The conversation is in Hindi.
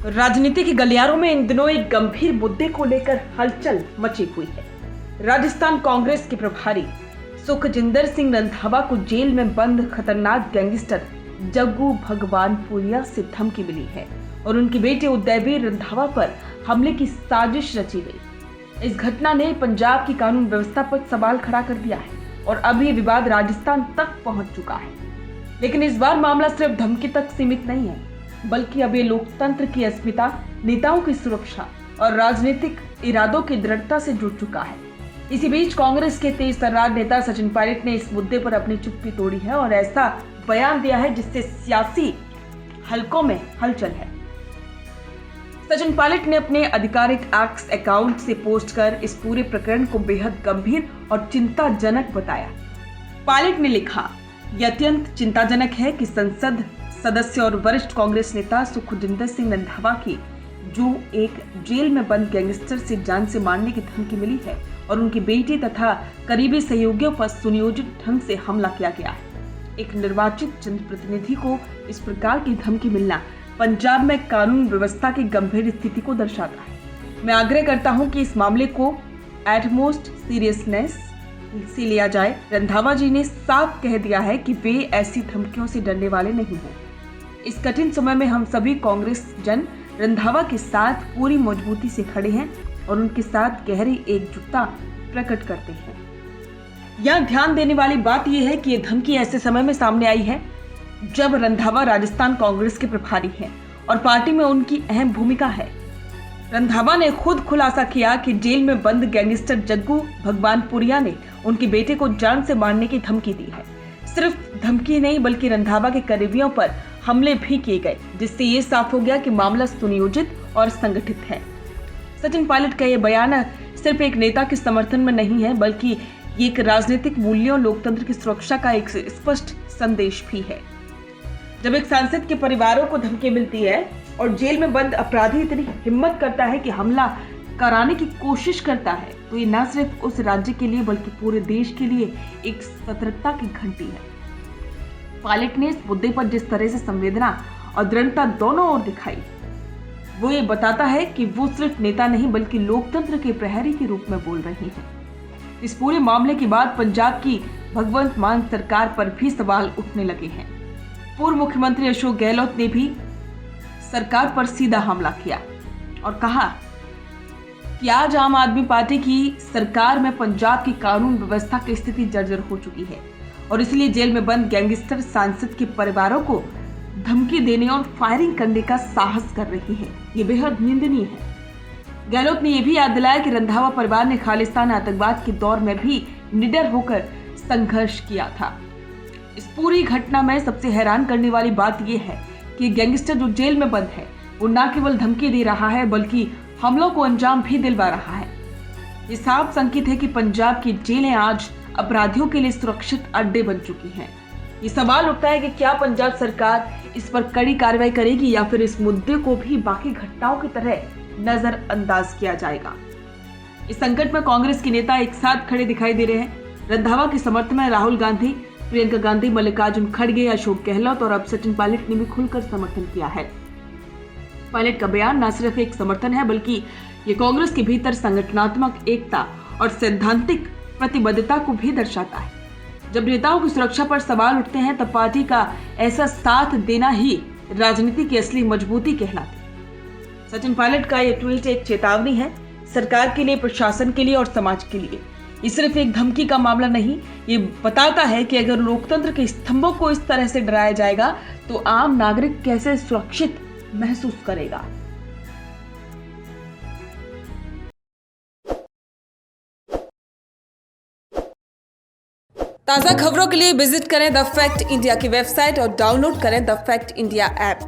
राजनीति के गलियारों में इन दिनों एक गंभीर मुद्दे को लेकर हलचल मची हुई है। राजस्थान कांग्रेस के प्रभारी सुखजिंदर सिंह रंधावा को जेल में बंद खतरनाक गैंगस्टर जग्गू भगवानपुरिया से धमकी मिली है और उनके बेटे उदयवीर रंधावा पर हमले की साजिश रची गई। इस घटना ने पंजाब की कानून व्यवस्था पर सवाल खड़ा कर दिया है और अब ये विवाद राजस्थान तक पहुंच चुका है। लेकिन इस बार मामला सिर्फ धमकी तक सीमित नहीं है, बल्कि अब ये लोकतंत्र की अस्मिता, नेताओं की सुरक्षा और राजनीतिक इरादों की दृढ़ता से जुड़ चुका है। इसी बीच कांग्रेस के तेज तर्रार नेता सचिन पायलट ने इस मुद्दे पर अपनी चुप्पी तोड़ी है और ऐसा बयान दिया है जिससे सियासी हलकों में हलचल है। सचिन पायलट ने अपने आधिकारिक एक्स अकाउंट से पोस्ट कर इस पूरे प्रकरण को बेहद गंभीर और चिंताजनक बताया। पायलट ने लिखा, यह अत्यंत चिंताजनक है कि संसद सदस्य और वरिष्ठ कांग्रेस नेता सुखजिंदर सिंह रंधावा की जो एक जेल में बंद गैंगस्टर से जान से मारने की धमकी मिली है और उनके बेटे तथा करीबी सहयोगियों पर सुनियोजित ढंग से हमला किया गया है। एक निर्वाचित जनप्रतिनिधि को इस प्रकार की धमकी मिलना पंजाब में कानून व्यवस्था की गंभीर स्थिति को दर्शाता है। मैं आग्रह करता हूं कि इस मामले को एटमोस्ट सीरियसनेस से लिया जाए। रंधावा जी ने साफ कह दिया है कि वे ऐसी धमकियों से डरने वाले नहीं हैं। इस कठिन समय में हम सभी कांग्रेस जन रंधावा के साथ पूरी मजबूती से खड़े हैं और उनके साथ गहरी एकजुटता प्रकट करते हैं। यहाँ ध्यान देने वाली बात यह है कि ये धमकी ऐसे समय में सामने आई है जब रंधावा राजस्थान कांग्रेस के प्रभारी हैं और पार्टी में उनकी अहम भूमिका है। रंधावा ने खुद खुलासा किया कि जेल में बंद गैंगस्टर जग्गू भगवानपुरिया ने उनके बेटे को जान से मारने की धमकी दी है। सिर्फ धमकी नहीं बल्कि रंधावा के करीबियों पर हमले भी किए गए, जिससे ये साफ हो गया कि मामला सुनियोजित और संगठित है। सचिन पायलट का यह बयान सिर्फ एक नेता के समर्थन में नहीं है, बल्कि ये एक राजनीतिक मूल्यों, लोकतंत्र की सुरक्षा का एक स्पष्ट संदेश भी है। जब एक सांसद के परिवारों को धमकी मिलती है और जेल में बंद अपराधी इतनी हिम्मत करता है कि हमला कराने की कोशिश करता है, तो ये न सिर्फ उस राज्य के लिए बल्कि पूरे देश के लिए एक सतर्कता की घंटी है। पायलट ने इस मुद्दे पर जिस तरह से संवेदना और दृढ़ता दोनों ओर दिखाई, वो ये बताता है कि वो सिर्फ नेता नहीं बल्कि लोकतंत्र के प्रहरी के रूप में बोल रही हैं। इस पूरे मामले के बाद पंजाब की भगवंत मान सरकार पर भी सवाल उठने लगे हैं। पूर्व मुख्यमंत्री अशोक गहलोत ने भी सरकार पर सीधा हमला किया और कहा कि आज आम आदमी पार्टी की सरकार में पंजाब की कानून व्यवस्था की स्थिति जर्जर हो चुकी है और इसलिए जेल में बंद गैंगस्टर सांसद के परिवारों को धमकी देने और फायरिंग करने का साहस कर रही है। ये बेहद निंदनीय है। गहलोत ने यह भी याद दिलाया कि रंधावा परिवार ने खालिस्तान आतंकवाद के दौर में भी निडर होकर संघर्ष किया था। इस पूरी घटना में सबसे हैरान करने वाली बात यह है कि गैंगस्टर जो जेल में बंद है वो न केवल धमकी दे रहा है बल्कि हमलों को अंजाम भी दिलवा रहा है। ये साफ संकेत है कि पंजाब की जेलें आज अपराधियों के लिए सुरक्षित अड्डे बन चुकी हैं। ये सवाल उठता है कि क्या पंजाब सरकार इस पर कड़ी कार्रवाई करेगी या फिर इस मुद्दे को भी बाकी घटनाओं की तरह नजरअंदाज किया जाएगा। इस संकट में कांग्रेस के नेता एक साथ खड़े दिखाई दे रहे हैं। रंधावा के समर्थन में राहुल गांधी, प्रियंका गांधी, मल्लिकार्जुन खड़गे, अशोक गहलोत और अब सचिन पायलट ने भी खुलकर समर्थन किया है। पायलट का बयान न सिर्फ एक समर्थन है बल्कि ये कांग्रेस के भीतर संगठनात्मक एकता और सैद्धांतिक प्रतिबद्धता को भी दर्शाता है। जब नेताओं की सुरक्षा पर सवाल उठते हैं तब पार्टी का ऐसा साथ देना ही राजनीति की असली मजबूती कहलाती है। सचिन पायलट का यह ट्वीट एक चेतावनी है सरकार के लिए, प्रशासन के लिए और समाज के लिए। ये सिर्फ एक धमकी का मामला नहीं, ये बताता है कि अगर लोकतंत्र के स्तंभों को इस तरह से डराया जाएगा तो आम नागरिक कैसे सुरक्षित महसूस करेगा। ताज़ा खबरों के लिए विजिट करें द फैक्ट इंडिया की वेबसाइट और डाउनलोड करें द फैक्ट इंडिया ऐप।